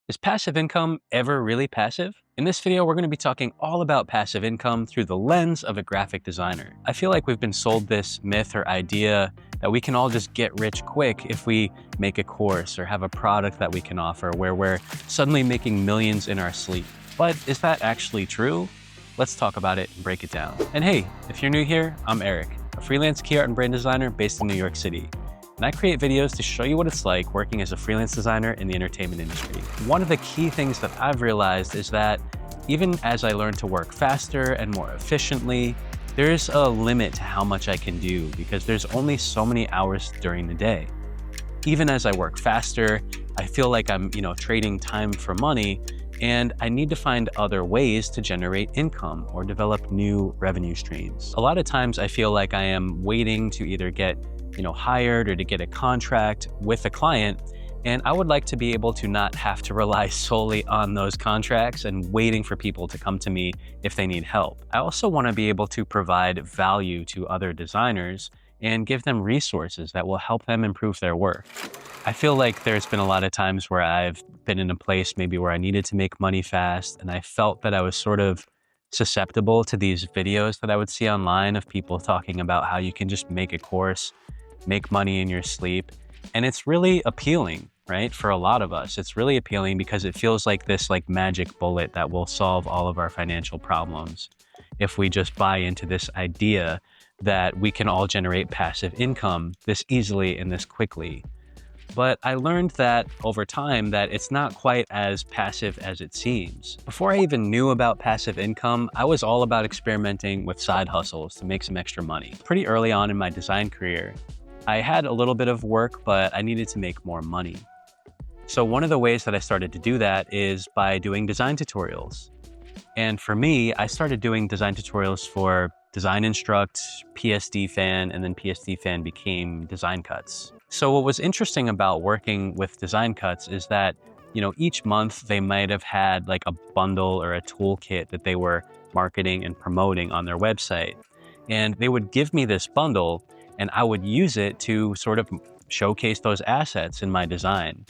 Is passive income ever really passive? In this video, we're going to be talking all about passive income through the lens of a graphic designer. I feel like we've been sold this myth or idea that we can all just get rich quick if we make a course or have a product that we can offer where we're suddenly making millions in our sleep. But is that actually true? Let's talk about it and break it down. And hey, if you're new here, I'm Eric, a freelance key art and brand designer based in New York City. And I create videos to show you what it's like working as a freelance designer in the entertainment industry. One of the key things that I've realized is that even as I learn to work faster and more efficiently, there's a limit to how much I can do because there's only so many hours during the day. Even as I work faster, I feel like I'm, trading time for money, and I need to find other ways to generate income or develop new revenue streams. A lot of times I feel like I am waiting to either get hired or to get a contract with a client. And I would like to be able to not have to rely solely on those contracts and waiting for people to come to me if they need help. I also want to be able to provide value to other designers and give them resources that will help them improve their work. I feel like there's been a lot of times where I've been in a place maybe where I needed to make money fast, and I felt that I was sort of susceptible to these videos that I would see online of people talking about how you can just make a course, make money in your sleep. And it's really appealing, right? For a lot of us, it's really appealing because it feels like this magic bullet that will solve all of our financial problems if we just buy into this idea that we can all generate passive income this easily and this quickly. But I learned that over time that it's not quite as passive as it seems. Before I even knew about passive income, I was all about experimenting with side hustles to make some extra money. Pretty early on in my design career, I had a little bit of work, but I needed to make more money. So one of the ways that I started to do that is by doing design tutorials. And for me, I started doing design tutorials for Design Instruct, PSD Fan, and then PSD Fan became Design Cuts. So what was interesting about working with Design Cuts is that, each month they might have had like a bundle or a toolkit that they were marketing and promoting on their website. And they would give me this bundle and I would use it to sort of showcase those assets in my design.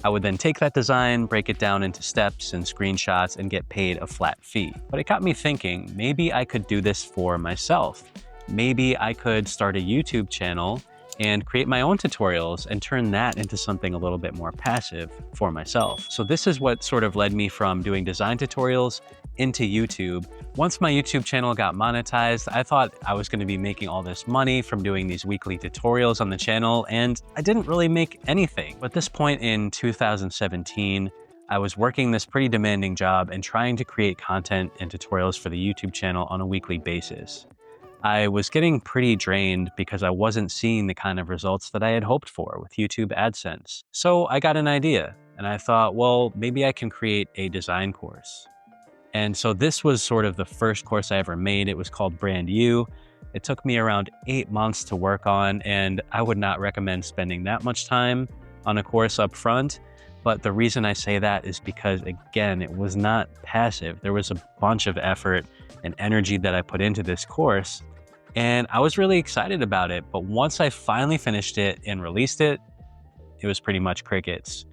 I would then take that design, break it down into steps and screenshots, and get paid a flat fee. But it got me thinking, maybe I could do this for myself. Maybe I could start a YouTube channel and create my own tutorials and turn that into something a little bit more passive for myself. So this is what sort of led me from doing design tutorials into YouTube. Once my YouTube channel got monetized, I thought I was going to be making all this money from doing these weekly tutorials on the channel, and I didn't really make anything. But at this point in 2017, I was working this pretty demanding job and trying to create content and tutorials for the YouTube channel on a weekly basis. I was getting pretty drained because I wasn't seeing the kind of results that I had hoped for with YouTube AdSense. So I got an idea and I thought, well, maybe I can create a design course. And so this was sort of the first course I ever made. It was called Brand You. It took me around 8 months to work on, and I would not recommend spending that much time on a course up front. But the reason I say that is because, again, it was not passive. There was a bunch of effort and energy that I put into this course, and I was really excited about it. But once I finally finished it and released it, it was pretty much crickets.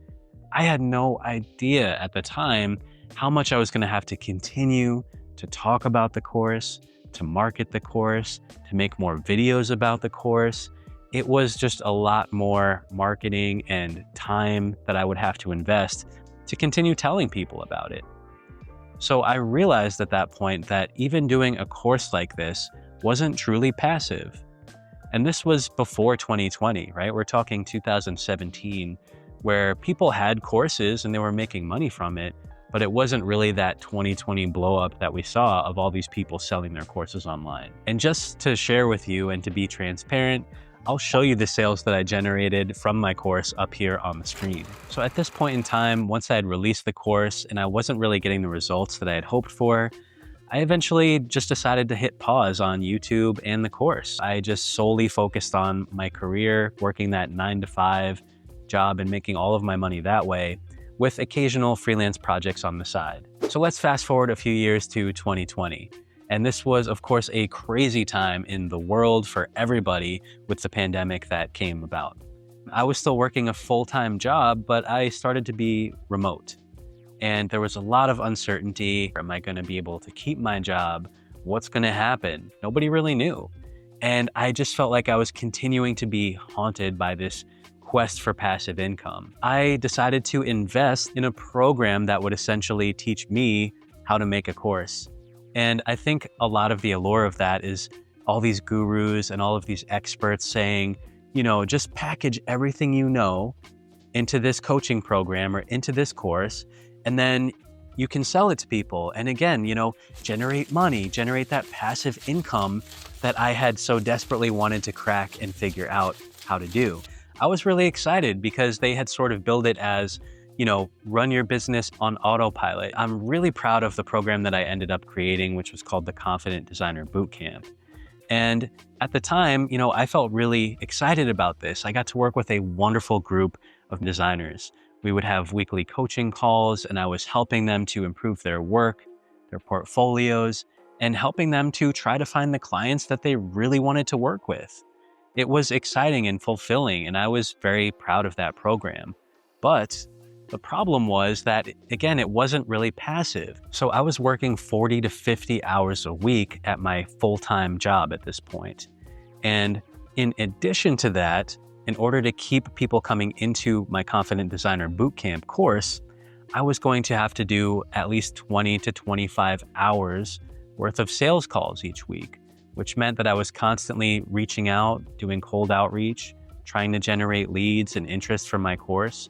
I had no idea at the time how much I was going to have to continue to talk about the course, to market the course, to make more videos about the course. It was just a lot more marketing and time that I would have to invest to continue telling people about it. So I realized at that point that even doing a course like this wasn't truly passive. And this was before 2020, right? We're talking 2017, where people had courses and they were making money from it, but it wasn't really that 2020 blow up that we saw of all these people selling their courses online. And just to share with you and to be transparent, I'll show you the sales that I generated from my course up here on the screen. So at this point in time, once I had released the course and I wasn't really getting the results that I had hoped for, I eventually just decided to hit pause on YouTube and the course. I just solely focused on my career, working that 9-to-5 job and making all of my money that way, with occasional freelance projects on the side. So let's fast forward a few years to 2020. And this was, of course, a crazy time in the world for everybody with the pandemic that came about. I was still working a full-time job, but I started to be remote. And there was a lot of uncertainty. Am I going to be able to keep my job? What's going to happen? Nobody really knew. And I just felt like I was continuing to be haunted by this quest for passive income. I decided to invest in a program that would essentially teach me how to make a course. And I think a lot of the allure of that is all these gurus and all of these experts saying, just package everything you know into this coaching program or into this course, and then you can sell it to people. And again, generate money, generate that passive income that I had so desperately wanted to crack and figure out how to do. I was really excited because they had sort of billed it as, run your business on autopilot. I'm really proud of the program that I ended up creating, which was called the Confident Designer Bootcamp. And at the time, I felt really excited about this. I got to work with a wonderful group of designers. We would have weekly coaching calls, and I was helping them to improve their work, their portfolios, and helping them to try to find the clients that they really wanted to work with. It was exciting and fulfilling, and I was very proud of that program. But the problem was that, again, it wasn't really passive. So I was working 40 to 50 hours a week at my full-time job at this point. And in addition to that, in order to keep people coming into my Confident Designer Bootcamp course, I was going to have to do at least 20 to 25 hours worth of sales calls each week, which meant that I was constantly reaching out, doing cold outreach, trying to generate leads and interest from my course.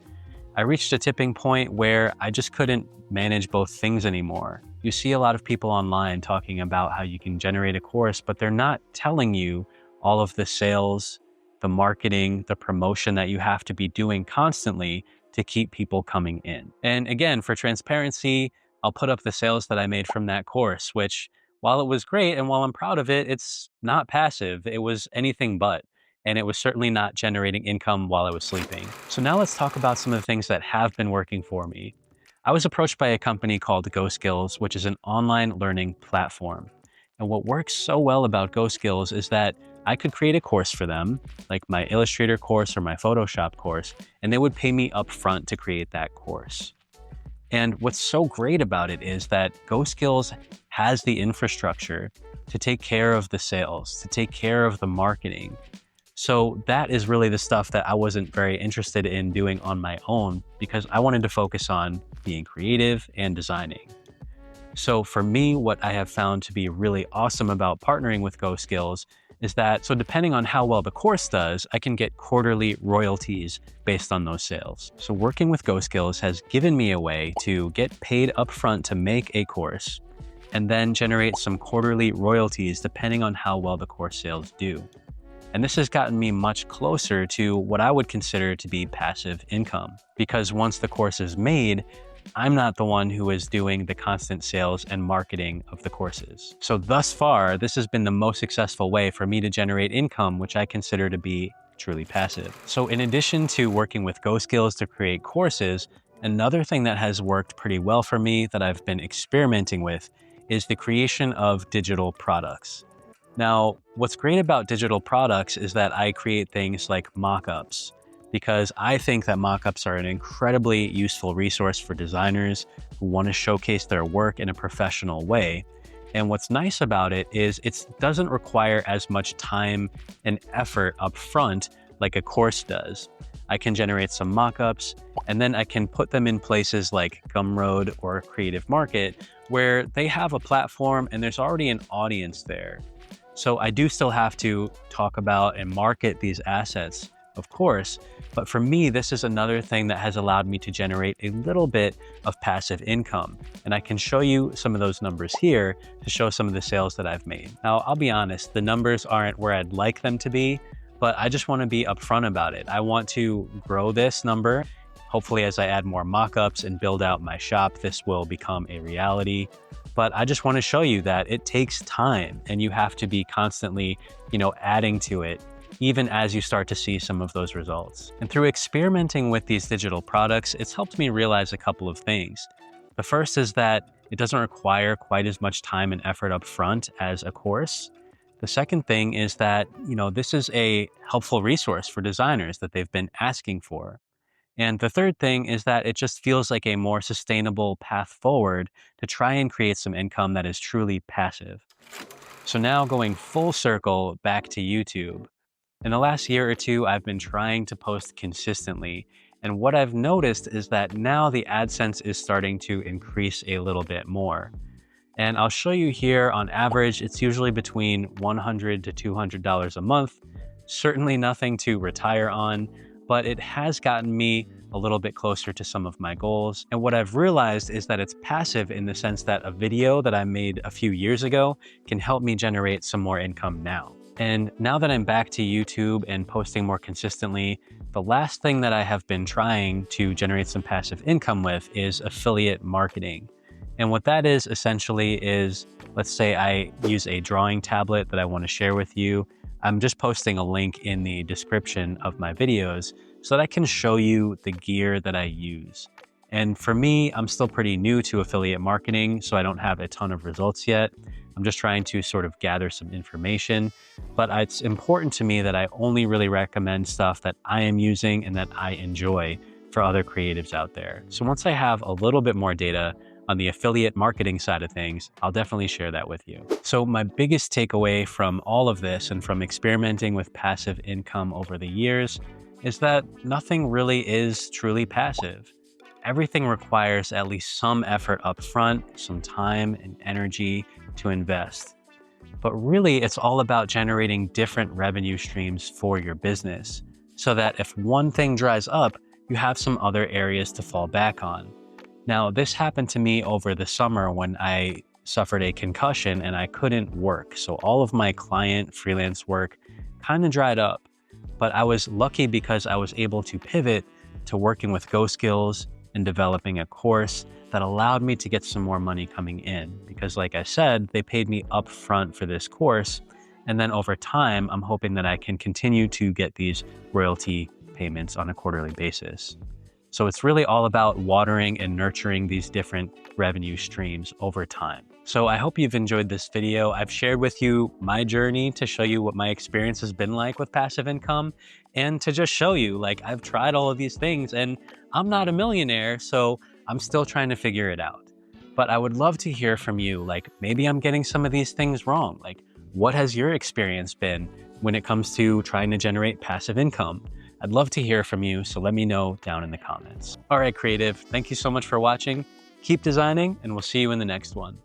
I reached a tipping point where I just couldn't manage both things anymore. You see a lot of people online talking about how you can generate a course, but they're not telling you all of the sales, the marketing, the promotion that you have to be doing constantly to keep people coming in. And again, for transparency, I'll put up the sales that I made from that course, which, while it was great and while I'm proud of it, it's not passive. It was anything but. And it was certainly not generating income while I was sleeping. So now let's talk about some of the things that have been working for me. I was approached by a company called GOSKILLS, which is an online learning platform. And what works so well about GOSKILLS is that I could create a course for them, like my Illustrator course or my Photoshop course, and they would pay me upfront to create that course. And what's so great about it is that GOSKILLS has the infrastructure to take care of the sales, to take care of the marketing. So that is really the stuff that I wasn't very interested in doing on my own because I wanted to focus on being creative and designing. So for me, what I have found to be really awesome about partnering with GOSKILLS is that, so depending on how well the course does, I can get quarterly royalties based on those sales. So working with GOSKILLS has given me a way to get paid upfront to make a course and then generate some quarterly royalties depending on how well the course sales do. And this has gotten me much closer to what I would consider to be passive income, because once the course is made, I'm not the one who is doing the constant sales and marketing of the courses. So thus far, this has been the most successful way for me to generate income, which I consider to be truly passive. So in addition to working with GOSKILLS to create courses, another thing that has worked pretty well for me that I've been experimenting with is the creation of digital products. Now, what's great about digital products is that I create things like mockups, because I think that mockups are an incredibly useful resource for designers who want to showcase their work in a professional way. And what's nice about it is it doesn't require as much time and effort up front like a course does. I can generate some mockups, and then I can put them in places like Gumroad or Creative Market, where they have a platform and there's already an audience there. So I do still have to talk about and market these assets, of course, but for me, this is another thing that has allowed me to generate a little bit of passive income. And I can show you some of those numbers here to show some of the sales that I've made. Now, I'll be honest, the numbers aren't where I'd like them to be, but I just want to be upfront about it. I want to grow this number. Hopefully, as I add more mockups and build out my shop, this will become a reality. But I just want to show you that it takes time and you have to be constantly, adding to it, even as you start to see some of those results. And through experimenting with these digital products, it's helped me realize a couple of things. The first is that it doesn't require quite as much time and effort up front as a course. The second thing is that, this is a helpful resource for designers that they've been asking for. And the third thing is that it just feels like a more sustainable path forward to try and create some income that is truly passive. So now going full circle back to YouTube. In the last year or two, I've been trying to post consistently. And what I've noticed is that now the AdSense is starting to increase a little bit more. And I'll show you here on average, it's usually between $100 to $200 a month. Certainly nothing to retire on, but it has gotten me a little bit closer to some of my goals. And what I've realized is that it's passive in the sense that a video that I made a few years ago can help me generate some more income now. And now that I'm back to YouTube and posting more consistently, the last thing that I have been trying to generate some passive income with is affiliate marketing. And what that is essentially is, let's say I use a drawing tablet that I want to share with you. I'm just posting a link in the description of my videos so that I can show you the gear that I use. And for me, I'm still pretty new to affiliate marketing, so I don't have a ton of results yet. I'm just trying to sort of gather some information, but it's important to me that I only really recommend stuff that I am using and that I enjoy for other creatives out there. So once I have a little bit more data on the affiliate marketing side of things, I'll definitely share that with you. So my biggest takeaway from all of this and from experimenting with passive income over the years is that nothing really is truly passive. Everything requires at least some effort up front, some time and energy to invest. But really, it's all about generating different revenue streams for your business so that if one thing dries up, you have some other areas to fall back on. Now, this happened to me over the summer when I suffered a concussion and I couldn't work. So all of my client freelance work kind of dried up, but I was lucky because I was able to pivot to working with GOSKILLS and developing a course that allowed me to get some more money coming in. Because like I said, they paid me up front for this course. And then over time, I'm hoping that I can continue to get these royalty payments on a quarterly basis. So it's really all about watering and nurturing these different revenue streams over time. So I hope you've enjoyed this video. I've shared with you my journey to show you what my experience has been like with passive income and to just show you, like, I've tried all of these things and I'm not a millionaire, so I'm still trying to figure it out. But I would love to hear from you, like, maybe I'm getting some of these things wrong. Like, what has your experience been when it comes to trying to generate passive income? I'd love to hear from you, so let me know down in the comments. All right, creative, thank you so much for watching. Keep designing, and we'll see you in the next one.